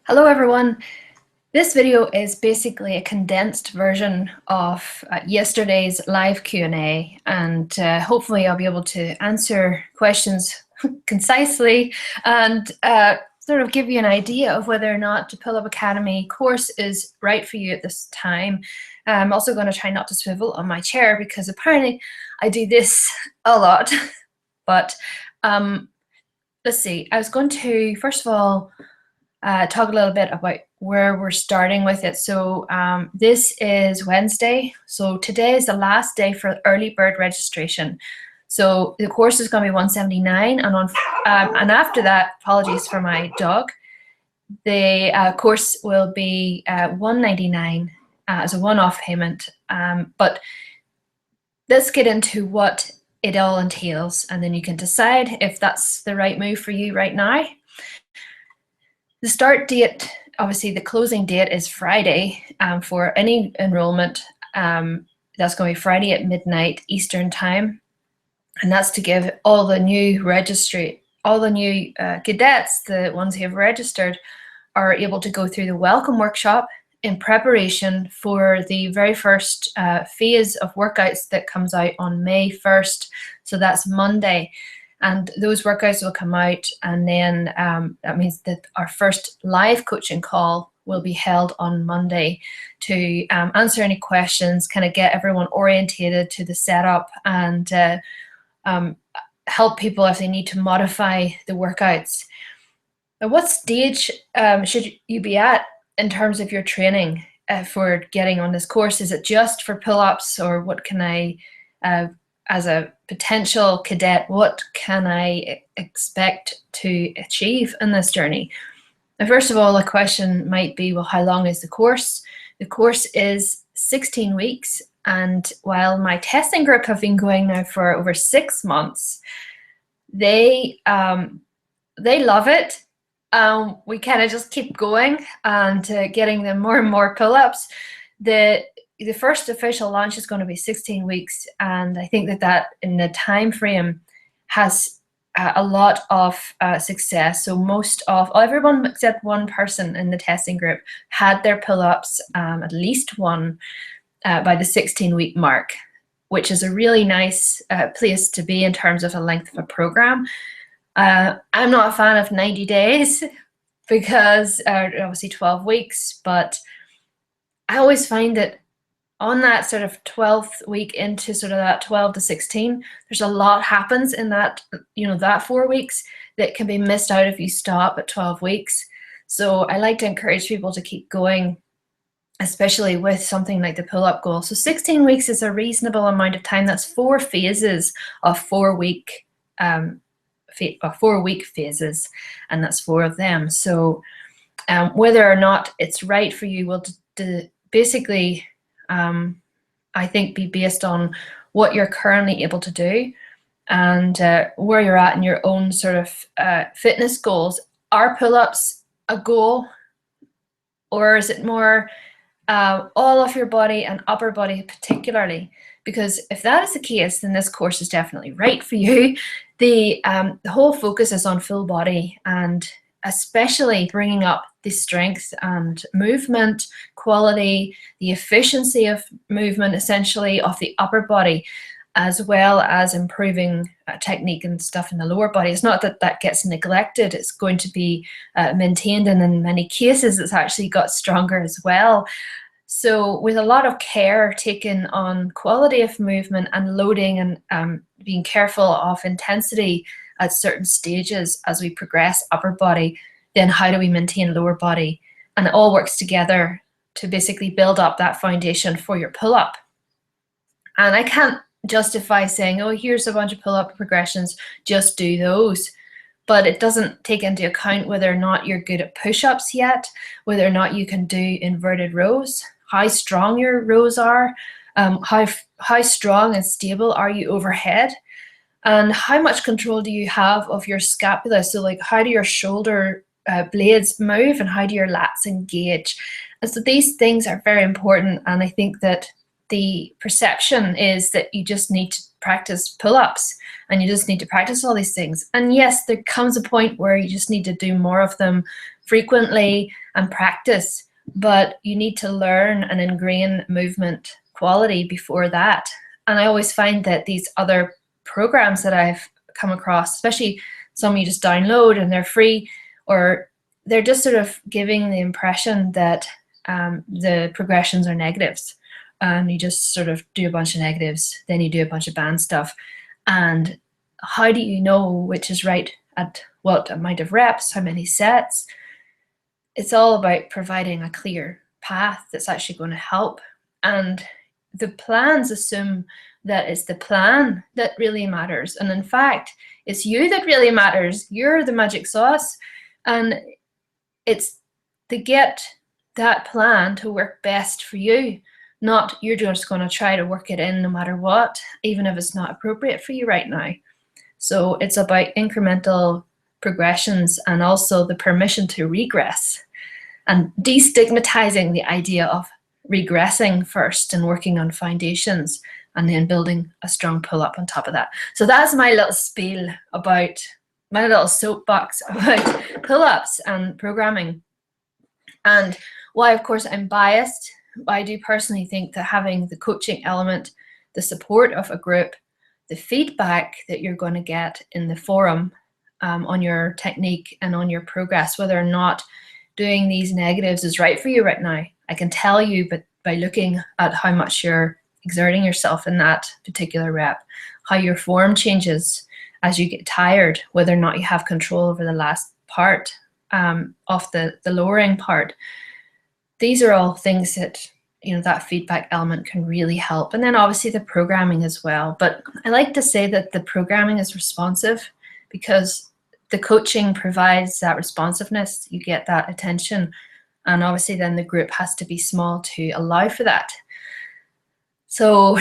Hello everyone. This video is basically a condensed version of yesterday's live Q&A, and hopefully I'll be able to answer questions concisely and sort of give you an idea of whether or not the Pull Up Academy course is right for you at this time. I'm also going to try not to swivel on my chair because apparently I do this a lot. But let's see, I was going to first of all talk a little bit about where we're starting with it. So this is Wednesday. So today is the last day for early bird registration. So the course is going to be $179, and after that, apologies for my dog, the course will be $199 as a one-off payment. But let's get into what it all entails, and then you can decide if that's the right move for you right now. The start date, obviously the closing date is Friday for any enrollment. That's going to be Friday at midnight Eastern time. And that's to give all the new cadets, the ones who have registered, are able to go through the welcome workshop in preparation for the very first phase of workouts that comes out on May 1st. So that's Monday. And those workouts will come out, and then that means that our first live coaching call will be held on Monday to answer any questions, kind of get everyone orientated to the setup, and help people if they need to modify the workouts. Now, what stage should you be at in terms of your training for getting on this course? Is it just for pull-ups, or what can I as a potential cadet, what can I expect to achieve in this journey? Now, first of all, a question might be, well, how long is the course? The course is 16 weeks, and while my testing group have been going now for over 6 months, they love it. We kind of just keep going and getting them more and more pull-ups. The first official launch is going to be 16 weeks, and I think that in the time frame has a lot of success. So everyone except one person in the testing group had their pull-ups, at least one, by the 16-week mark, which is a really nice place to be in terms of a length of a program. I'm not a fan of 90 days because obviously 12 weeks, but I always find that on that sort of 12th week into sort of that 12 to 16, there's a lot happens in that, that 4 weeks that can be missed out if you stop at 12 weeks. So I like to encourage people to keep going, especially with something like the pull-up goal. So 16 weeks is a reasonable amount of time. That's 4 phases of 4-week phases, and that's 4 of them. So whether or not it's right for you will basically I think be based on what you're currently able to do and where you're at in your own sort of fitness goals. Are pull-ups a goal, or is it more all of your body and upper body particularly? Because if that is the case, then this course is definitely right for you. The whole focus is on full body, and especially bringing up the strength and movement quality, the efficiency of movement, essentially, of the upper body, as well as improving technique and stuff in the lower body. It's not that that gets neglected. It's going to be maintained, and in many cases, it's actually got stronger as well. So with a lot of care taken on quality of movement and loading, and being careful of intensity at certain stages as we progress upper body, then how do we maintain lower body? And it all works together to basically build up that foundation for your pull-up. And I can't justify saying, oh, here's a bunch of pull-up progressions, just do those. But it doesn't take into account whether or not you're good at push-ups yet, whether or not you can do inverted rows, how strong your rows are, how strong and stable are you overhead, and how much control do you have of your scapula? So like, how do your shoulder blades move, and how do your lats engage? And so these things are very important, and I think that the perception is that you just need to practice pull-ups and you just need to practice all these things. And yes, there comes a point where you just need to do more of them frequently and practice, but you need to learn and ingrain movement quality before that. And I always find that these other programs that I've come across, especially some you just download and they're free, or they're just sort of giving the impression that the progressions are negatives. And you just sort of do a bunch of negatives, then you do a bunch of band stuff. And how do you know which is right at what amount of reps, how many sets? It's all about providing a clear path that's actually going to help. And the plans assume that it's the plan that really matters. And in fact, it's you that really matters. You're the magic sauce. And it's to get that plan to work best for you. Not you're just going to try to work it in no matter what, even if it's not appropriate for you right now. So it's about incremental progressions and also the permission to regress and destigmatizing the idea of regressing first and working on foundations and then building a strong pull-up on top of that. So that's my little spiel about, my little soapbox about pull-ups and programming. And why, of course, I'm biased. I do personally think that having the coaching element, the support of a group, the feedback that you're going to get in the forum on your technique and on your progress, whether or not doing these negatives is right for you right now. I can tell you, but by looking at how much you're exerting yourself in that particular rep, how your form changes as you get tired, whether or not you have control over the last part of the lowering part. These are all things that, that feedback element can really help. And then obviously the programming as well. But I like to say that the programming is responsive because the coaching provides that responsiveness. You get that attention. And obviously then the group has to be small to allow for that. So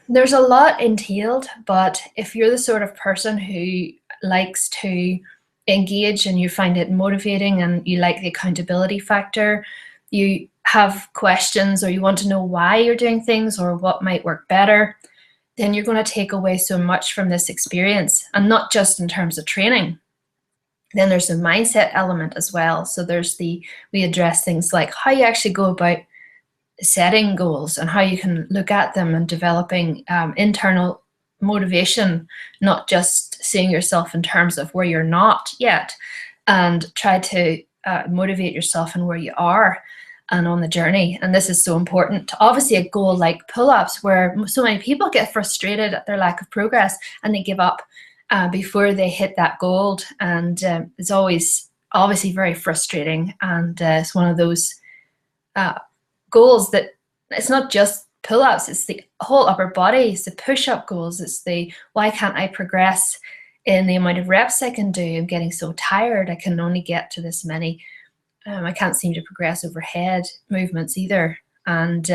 there's a lot entailed, but if you're the sort of person who likes to engage and you find it motivating and you like the accountability factor, you have questions or you want to know why you're doing things or what might work better, then you're going to take away so much from this experience, and not just in terms of training. Then there's the mindset element as well. So we address things like how you actually go about setting goals and how you can look at them and developing internal motivation, not just seeing yourself in terms of where you're not yet, and try to motivate yourself in where you are and on the journey. And this is so important. Obviously a goal like pull-ups, where so many people get frustrated at their lack of progress and they give up before they hit that goal. And it's always obviously very frustrating. And it's one of those goals that it's not just pull-ups, it's the whole upper body, it's the push-up goals, it's the why can't I progress in the amount of reps I can do? I'm getting so tired, I can only get to this many. I can't seem to progress overhead movements either. And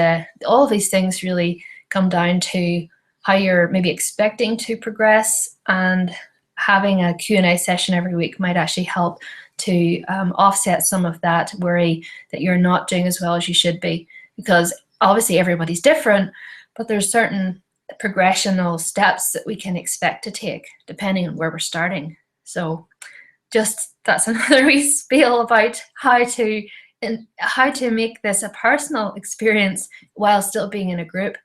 all of these things really come down to how you're maybe expecting to progress, and having a Q&A session every week might actually help to offset some of that worry that you're not doing as well as you should be, because obviously everybody's different, but there's certain progressional steps that we can expect to take depending on where we're starting. So just that's another wee spiel about how to make this a personal experience while still being in a group,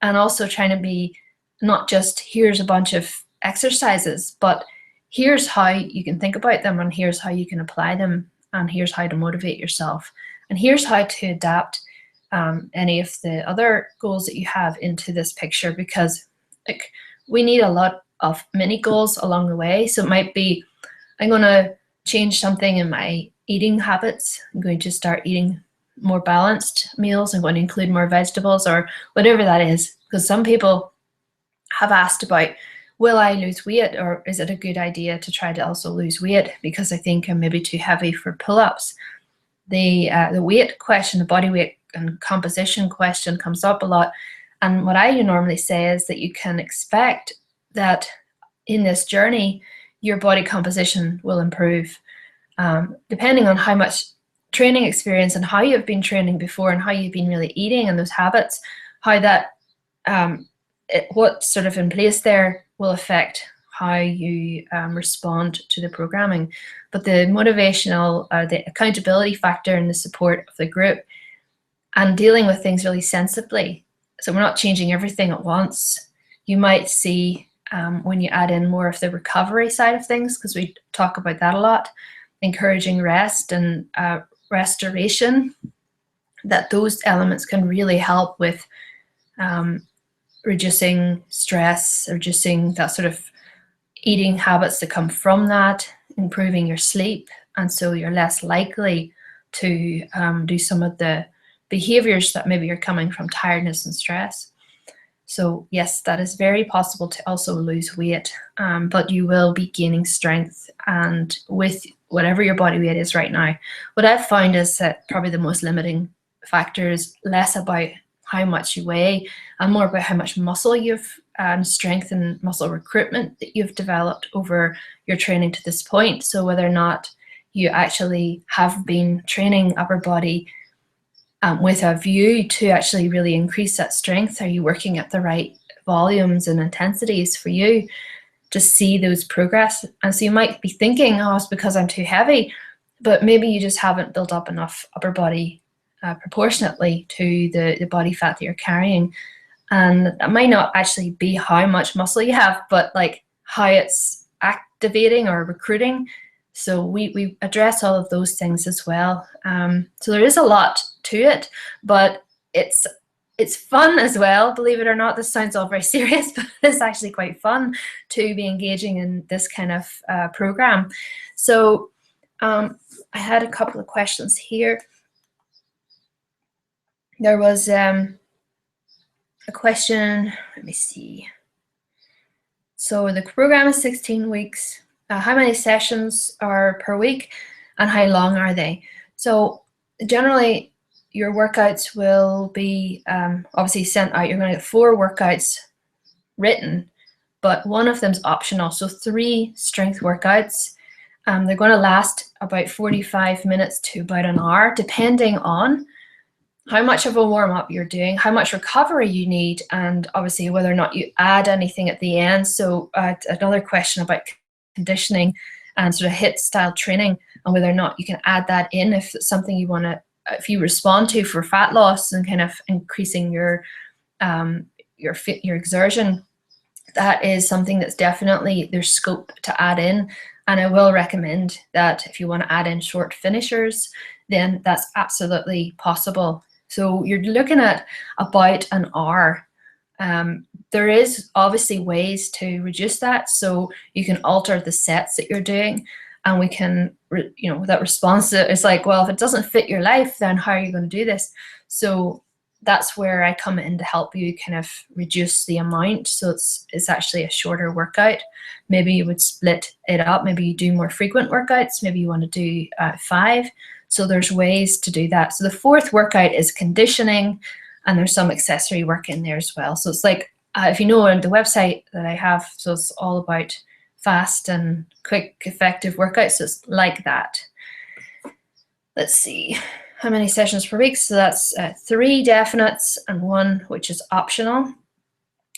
and also trying to be not just here's a bunch of exercises, but here's how you can think about them, and here's how you can apply them, and here's how to motivate yourself, and here's how to adapt any of the other goals that you have into this picture, because we need a lot of mini goals along the way. So it might be, I'm going to change something in my eating habits. I'm going to start eating more balanced meals. I'm going to include more vegetables or whatever that is, because some people have asked about, will I lose weight, or is it a good idea to try to also lose weight because I think I'm maybe too heavy for pull-ups? The weight question, the body weight and composition question comes up a lot. And what I normally say is that you can expect that in this journey, your body composition will improve depending on how much training experience and how you've been training before and how you've been really eating and those habits, how that what's sort of in place there will affect how you respond to the programming. But the motivational, the accountability factor and the support of the group and dealing with things really sensibly. So we're not changing everything at once. You might see when you add in more of the recovery side of things, because we talk about that a lot, encouraging rest and restoration, that those elements can really help with reducing stress, reducing that sort of eating habits that come from that, improving your sleep, and so you're less likely to do some of the behaviors that maybe are coming from tiredness and stress. So yes, that is very possible to also lose weight, but you will be gaining strength, and with whatever your body weight is right now. What I've found is that probably the most limiting factor is less about how much you weigh and more about how much muscle you've strength and muscle recruitment that you've developed over your training to this point. So whether or not you actually have been training upper body with a view to actually really increase that strength. Are you working at the right volumes and intensities for you to see those progress? And so you might be thinking, oh, it's because I'm too heavy, but maybe you just haven't built up enough upper body proportionately to the body fat that you're carrying. And it might not actually be how much muscle you have, but like how it's activating or recruiting. So we address all of those things as well. So there is a lot to it, but it's fun as well. Believe it or not, this sounds all very serious, but it's actually quite fun to be engaging in this kind of program. So I had a couple of questions here. There was a question, let me see. So the program is 16 weeks. How many sessions are per week and how long are they? So generally your workouts will be obviously sent out. You're going to get 4 workouts written, but one of them is optional. So 3 strength workouts. They're going to last about 45 minutes to about an hour, depending on how much of a warm-up you're doing, how much recovery you need, and obviously whether or not you add anything at the end. So another question about conditioning and sort of HIIT style training, and whether or not you can add that in if it's something you want to, if you respond to for fat loss and kind of increasing your exertion. That is something that's definitely there's scope to add in. And I will recommend that if you want to add in short finishers, then that's absolutely possible. So you're looking at about an hour. There is obviously ways to reduce that. So you can alter the sets that you're doing, and we can, that response is like, well, if it doesn't fit your life, then how are you going to do this? So that's where I come in to help you kind of reduce the amount. So it's actually a shorter workout. Maybe you would split it up. Maybe you do more frequent workouts. Maybe you want to do 5. So there's ways to do that. So the 4th workout is conditioning, and there's some accessory work in there as well. So it's like, if you know on the website that I have, so it's all about fast and quick, effective workouts. So it's like that. Let's see, how many sessions per week? So that's 3 definites and 1 which is optional.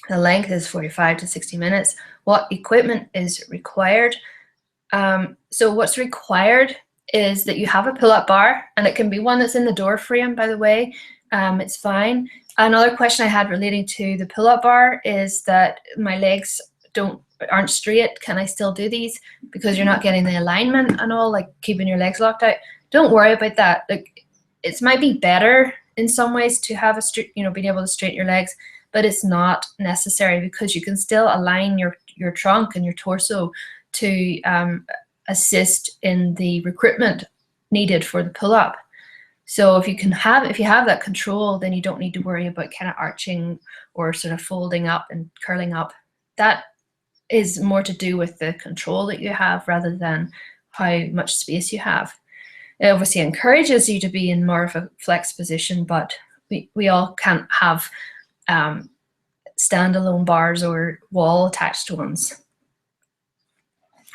The length is 45 to 60 minutes. What equipment is required? So what's required is that you have a pull-up bar, and it can be one that's in the door frame, by the way. It's fine. Another question I had relating to the pull-up bar is that my legs aren't straight. Can I still do these? Because you're not getting the alignment and all, like keeping your legs locked out. Don't worry about that. Like, it might be better in some ways to have being able to straighten your legs, but it's not necessary, because you can still align your trunk and your torso to assist in the recruitment needed for the pull-up. So if you have that control, then you don't need to worry about kind of arching or sort of folding up and curling up. That is more to do with the control that you have rather than how much space you have. It obviously encourages you to be in more of a flex position, but we all can't have standalone bars or wall attached ones.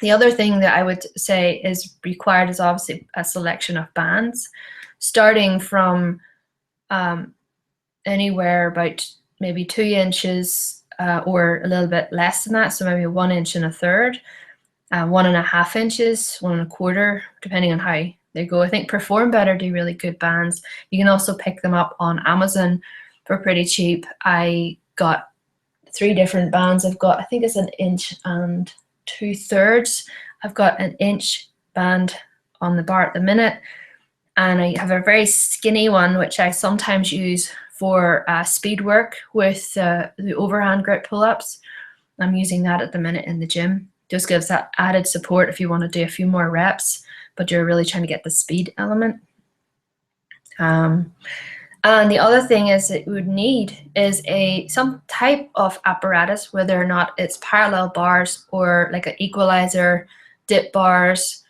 The other thing that I would say is required is obviously a selection of bands, starting from anywhere about maybe 2 inches or a little bit less than that, so maybe 1 inch and a third, 1.5 inches, 1.25, depending on how they go. I think Perform Better do really good bands. You can also pick them up on Amazon for pretty cheap. I got 3 different bands. I've got, I think it's 1 inch and 2/3. I've got an inch band on the bar at the minute, and I have a very skinny one which I sometimes use for speed work with the overhand grip pull-ups. I'm using that at the minute in the gym. Just gives that added support if you want to do a few more reps, but you're really trying to get the speed element. And the other thing is that you would need is some type of apparatus, whether or not it's parallel bars or like an equalizer, dip bars,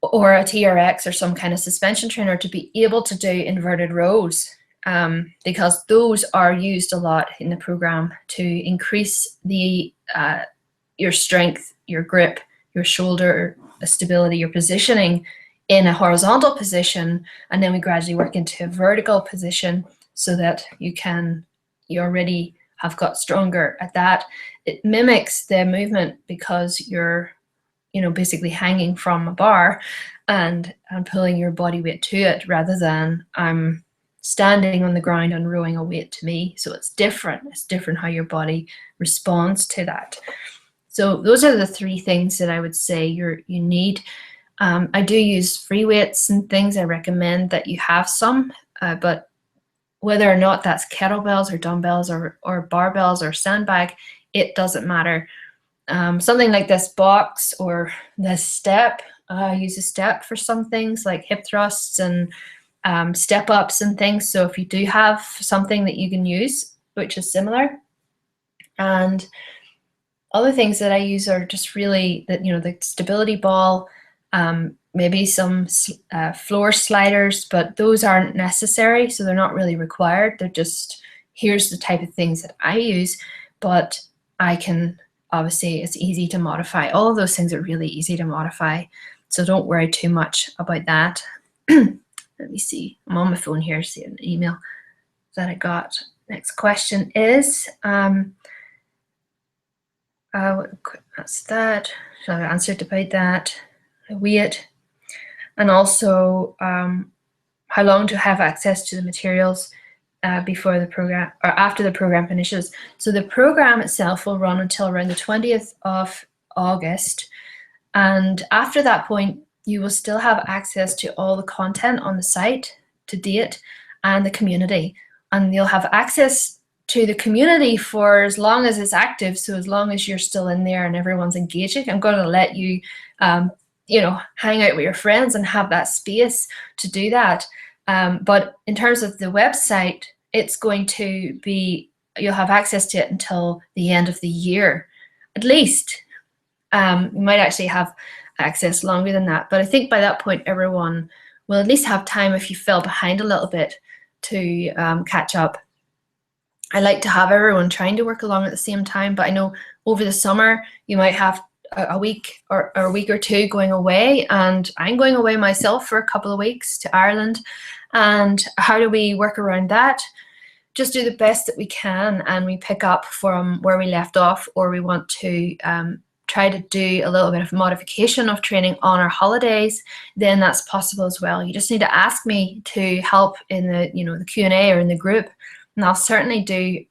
or a TRX or some kind of suspension trainer to be able to do inverted rows, because those are used a lot in the program to increase the your strength, your grip, your shoulder stability, your positioning in a horizontal position, and then we gradually work into a vertical position so that you already have got stronger at that. It mimics the movement because you're basically hanging from a bar and pulling your body weight to it, rather than I'm standing on the ground and rowing a weight to me. So it's different. It's different how your body responds to that. So those are the 3 things that I would say you need. I do use free weights and things. I recommend that you have some, but whether or not that's kettlebells or dumbbells or barbells or sandbag, it doesn't matter. Something like this box or this step, I use a step for some things like hip thrusts and step ups and things. So if you do have something that you can use, which is similar, and other things that I use are just really that, the stability ball, maybe some floor sliders, but those aren't necessary, so they're not really required. They're just, here's the type of things that I use, but I can, obviously it's easy to modify. All of those things are really easy to modify, so don't worry too much about that. Let me see, I'm on my phone here, see an email that I got. Next question is, that's that, so I answered about that. Weight, and also how long to have access to the materials before the program or after the program finishes. So the program itself will run until around the 20th of August, and after that point you will still have access to all the content on the site to date and the community, and you'll have access to the community for as long as it's active. So as long as you're still in there and everyone's engaging, I'm going to let you hang out with your friends and have that space to do that. But in terms of the website, it's going to be, you'll have access to it until the end of the year, at least. You might actually have access longer than that, but I think by that point, everyone will at least have time, if you fell behind a little bit, to catch up. I like to have everyone trying to work along at the same time, but I know over the summer, you might have a week or a week or two going away, and I'm going away myself for a couple of weeks to Ireland. And how do we work around that? Just do the best that we can, and we pick up from where we left off, or we want to try to do a little bit of modification of training on our holidays, then that's possible as well. You just need to ask me to help in the the Q&A or in the group, and I'll certainly do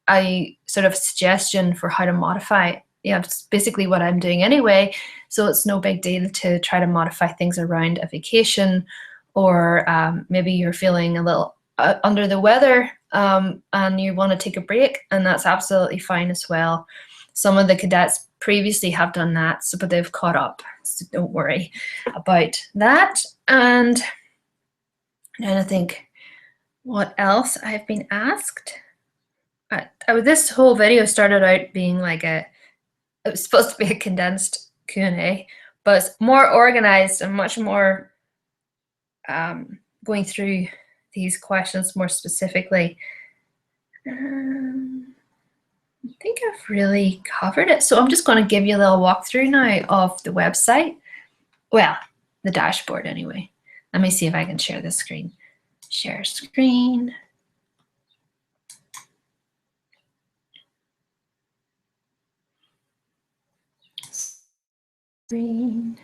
a sort of suggestion for how to modify. Yeah, it's basically what I'm doing anyway, so it's no big deal to try to modify things around a vacation, or maybe you're feeling a little under the weather and you want to take a break, and that's absolutely fine as well. Some of the cadets previously have done that, but they've caught up, so don't worry about that. And then I think, what else I've been asked? This whole video started out being like it was supposed to be a condensed Q&A, but it's more organized and much more going through these questions more specifically. I think I've really covered it. So I'm just going to give you a little walkthrough now of the website. Well, the dashboard anyway. Let me see if I can share the screen. Share screen. Green.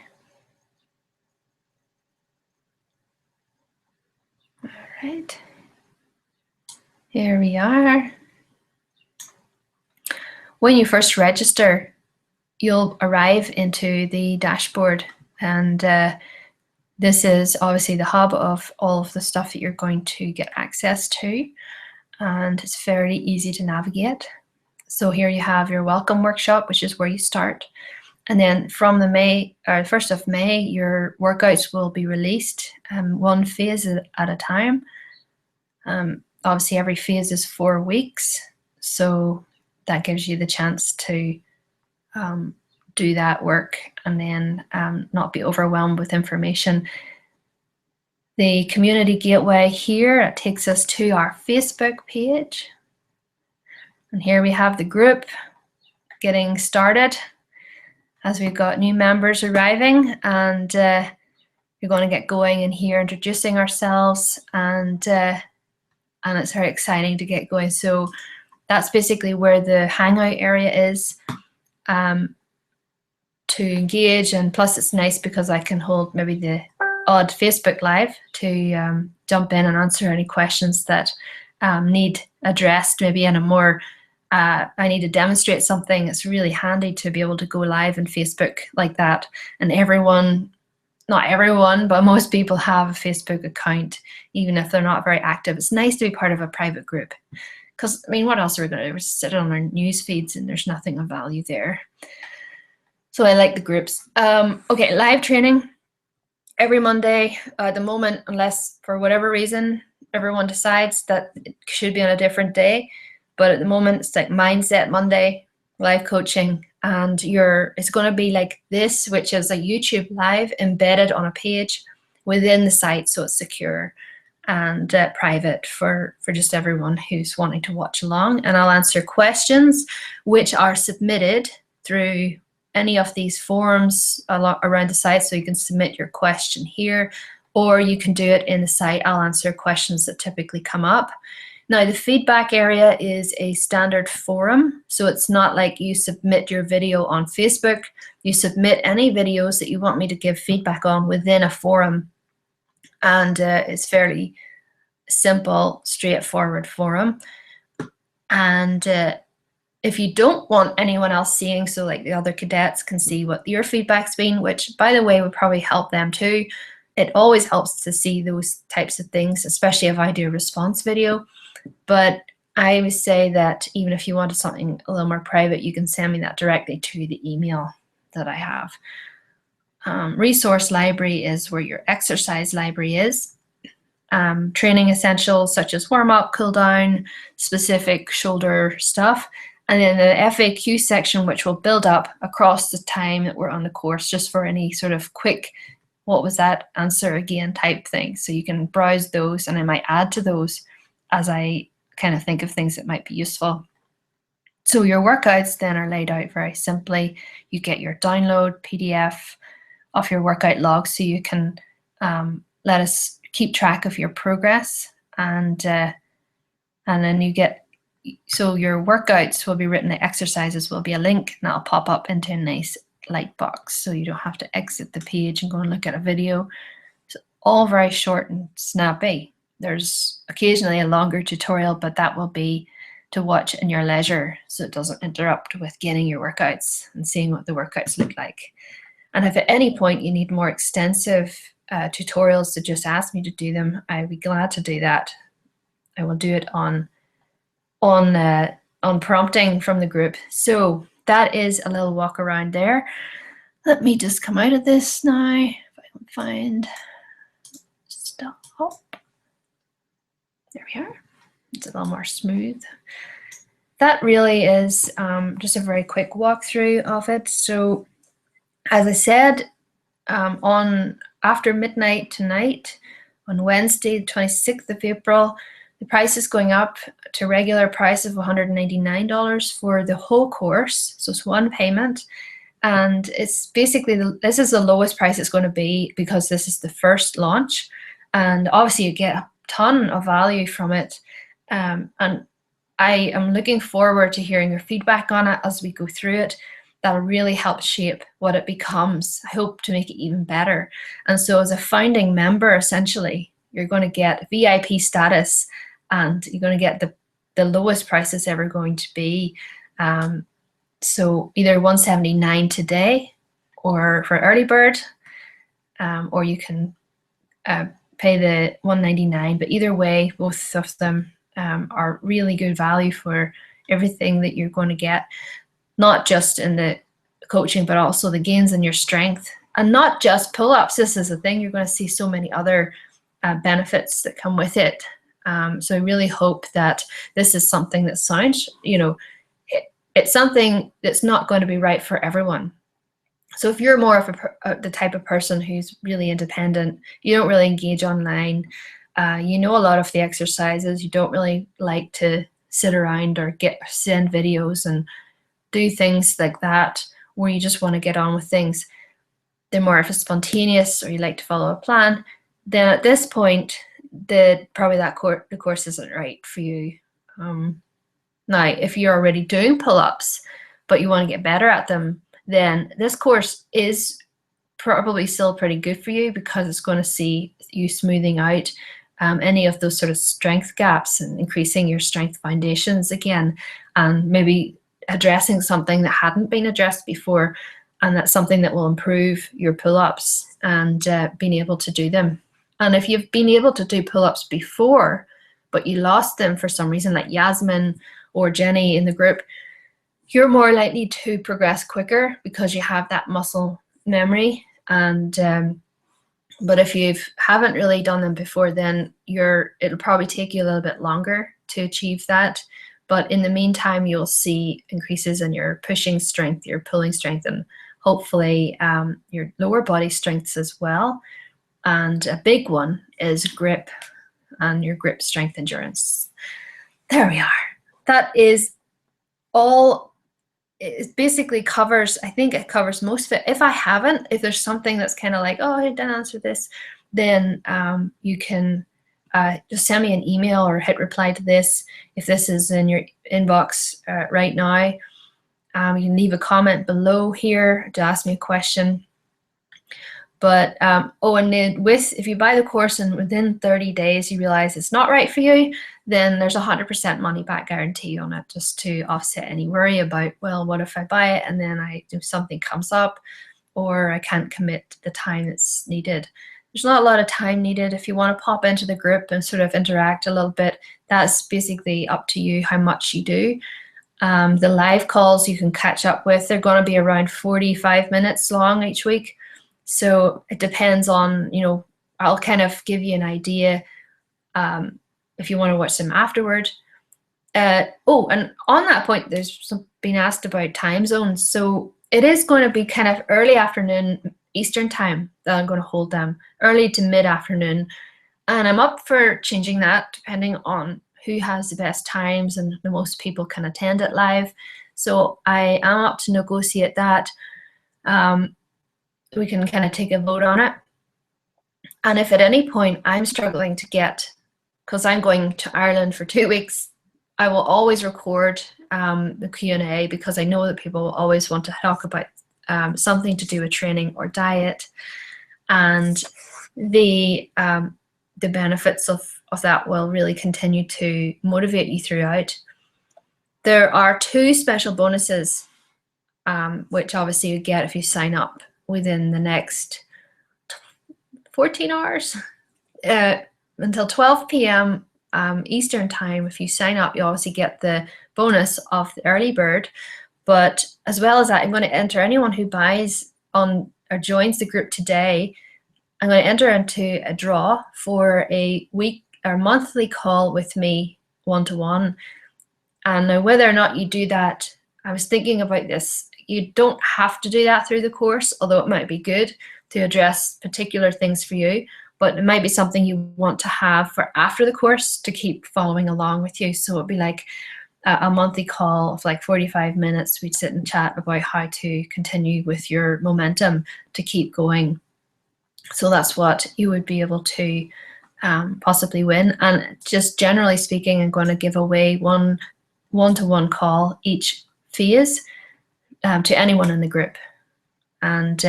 All right. Here we are. When you first register, you'll arrive into the dashboard, and this is obviously the hub of all of the stuff that you're going to get access to, and it's fairly easy to navigate. So here you have your welcome workshop, which is where you start. And then from the 1st of May, your workouts will be released, one phase at a time. Obviously, every phase is 4 weeks, so that gives you the chance to do that work and then not be overwhelmed with information. The community gateway here, it takes us to our Facebook page. And here we have the group getting started as we've got new members arriving, and we're going to get going in here introducing ourselves, and it's very exciting to get going. So that's basically where the hangout area is to engage, and plus it's nice because I can hold maybe the odd Facebook Live to jump in and answer any questions that need addressed, maybe in a more I need to demonstrate something. It's really handy to be able to go live in Facebook like that, and everyone, not everyone, but most people have a Facebook account, even if they're not very active. It's nice to be part of a private group, because I mean, what else are we going to do? We're sit on our news feeds and there's nothing of value there. So I like the groups. Okay, live training every Monday at the moment, unless for whatever reason everyone decides that it should be on a different day. But at the moment, it's like Mindset Monday, live coaching, and it's going to be like this, which is a YouTube live embedded on a page within the site, so it's secure and private for just everyone who's wanting to watch along. And I'll answer questions which are submitted through any of these forums around the site, so you can submit your question here, or you can do it in the site. I'll answer questions that typically come up. Now, the feedback area is a standard forum, so it's not like you submit your video on Facebook. You submit any videos that you want me to give feedback on within a forum, and it's fairly simple, straightforward forum. And if you don't want anyone else seeing, so like the other cadets can see what your feedback's been, which by the way would probably help them too. It always helps to see those types of things, especially if I do a response video. But I would say that even if you wanted something a little more private, you can send me that directly to the email that I have. Resource library is where your exercise library is. Training essentials such as warm-up, cool-down, specific shoulder stuff. And then the FAQ section, which will build up across the time that we're on the course, just for any sort of quick, what was that, answer again type thing. So you can browse those, and I might add to those as I kind of think of things that might be useful. So your workouts then are laid out very simply. You get your download PDF of your workout log, so you can let us keep track of your progress, and then you get, so your workouts will be written, the exercises will be a link, and that'll pop up into a nice light box, so you don't have to exit the page and go and look at a video. It's all very short and snappy. There's occasionally a longer tutorial, but that will be to watch in your leisure, so it doesn't interrupt with getting your workouts and seeing what the workouts look like. And if at any point you need more extensive tutorials, to just ask me to do them, I'd be glad to do that. I will do it on prompting from the group. So that is a little walk around there. Let me just come out of this now, if I can find stop. There we are. It's a little more smooth. That really is just a very quick walkthrough of it. So as I said, after midnight tonight, on Wednesday, the 26th of April, the price is going up to regular price of $199 for the whole course. So it's one payment. And it's basically, this is the lowest price it's going to be because this is the first launch. And obviously you get a ton of value from it. And I am looking forward to hearing your feedback on it as we go through it. that'll really help shape what it becomes. I hope to make it even better. And so as a founding member, essentially, you're going to get VIP status, and you're going to get the lowest price it's ever going to be. So either $179 today, or for early bird, or you can pay the $199. But either way, both of them are really good value for everything that you're going to get, not just in the coaching, but also the gains in your strength, and not just pull-ups. This is the thing, you're going to see so many other benefits that come with it. So I really hope that this is something that sounds, it's something that's not going to be right for everyone. So if you're more of the type of person who's really independent, you don't really engage online, you know a lot of the exercises, you don't really like to sit around or send videos and do things like that, where you just want to get on with things, they're more of a spontaneous, or you like to follow a plan, then at this point, probably the course isn't right for you. Now, if you're already doing pull-ups, but you want to get better at them, then this course is probably still pretty good for you, because it's going to see you smoothing out any of those sort of strength gaps and increasing your strength foundations again, and maybe addressing something that hadn't been addressed before, and that's something that will improve your pull-ups and being able to do them. And if you've been able to do pull-ups before, but you lost them for some reason, like Yasmin or Jenny in the group, you're more likely to progress quicker because you have that muscle memory. And but if you haven't really done them before, then it'll probably take you a little bit longer to achieve that. But in the meantime, you'll see increases in your pushing strength, your pulling strength, and hopefully your lower body strengths as well. And a big one is grip, and your grip strength endurance. There we are. That is all. It basically covers, I think it covers most of it. If there's something that's kind of like, oh, I didn't answer this, then you can just send me an email or hit reply to this. If this is in your inbox right now, you can leave a comment below here to ask me a question. But if you buy the course and within 30 days you realize it's not right for you, then there's 100% money back guarantee on it, just to offset any worry about, well, what if I buy it and then something comes up, or I can't commit the time that's needed. There's not a lot of time needed. If you want to pop into the group and sort of interact a little bit, that's basically up to you how much you do. The live calls you can catch up with, they're going to be around 45 minutes long each week. So it depends on, I'll kind of give you an idea if you want to watch them afterward. And on that point, there's been asked about time zones. So it is going to be kind of early afternoon Eastern time that I'm going to hold them, early to mid-afternoon. And I'm up for changing that depending on who has the best times and the most people can attend it live. So I am up to negotiate that. We can kind of take a vote on it. And if at any point I'm struggling to get, because I'm going to Ireland for 2 weeks, I will always record the Q&A, because I know that people will always want to talk about something to do with training or diet, and the benefits of that will really continue to motivate you throughout. There are 2 special bonuses, which obviously you get if you sign up within the next 14 hours until 12 p.m. Eastern time. If you sign up, you obviously get the bonus of the early bird. But as well as that, I'm going to enter anyone who buys on or joins the group today. I'm going to enter into a draw for a week or monthly call with me one-to-one. And now, whether or not you do that, I was thinking about this. You don't have to do that through the course, although it might be good to address particular things for you, but it might be something you want to have for after the course to keep following along with you. So it'd be like a monthly call of like 45 minutes. We'd sit and chat about how to continue with your momentum to keep going. So that's what you would be able to possibly win. And just generally speaking, I'm going to give away one one-to-one call each phase. to anyone in the group. And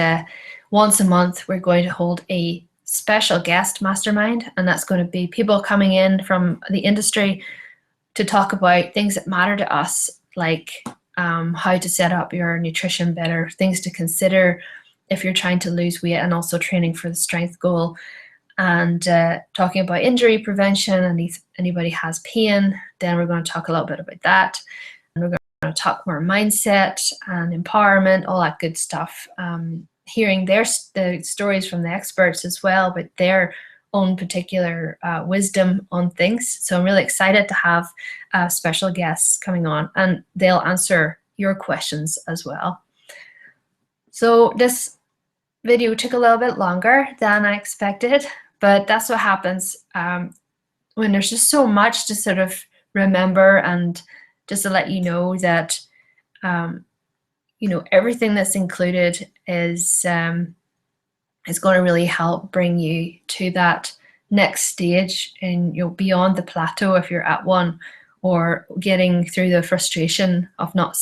once a month, we're going to hold a special guest mastermind, and that's going to be people coming in from the industry to talk about things that matter to us, like how to set up your nutrition better, things to consider if you're trying to lose weight, and also training for the strength goal, and talking about injury prevention. And if anybody has pain, then we're going to talk a little bit about that. And we're going to talk more mindset and empowerment, all that good stuff. Hearing the stories from the experts as well about their own particular wisdom on things. So I'm really excited to have special guests coming on, and they'll answer your questions as well. So this video took a little bit longer than I expected, but that's what happens when there's just so much to sort of remember, and just to let you know that you know, everything that's included is going to really help bring you to that next stage, and you'll beyond the plateau if you're at one, or getting through the frustration of not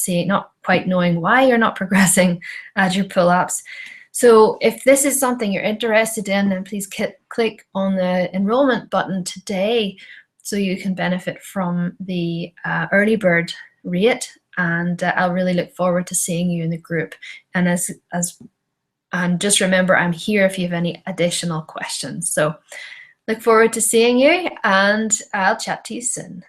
quite knowing why you're not progressing at your pull-ups. So if this is something you're interested in, then please click on the enrollment button today so you can benefit from the early bird rate. And I'll really look forward to seeing you in the group. And and just remember, I'm here if you have any additional questions. So look forward to seeing you, and I'll chat to you soon.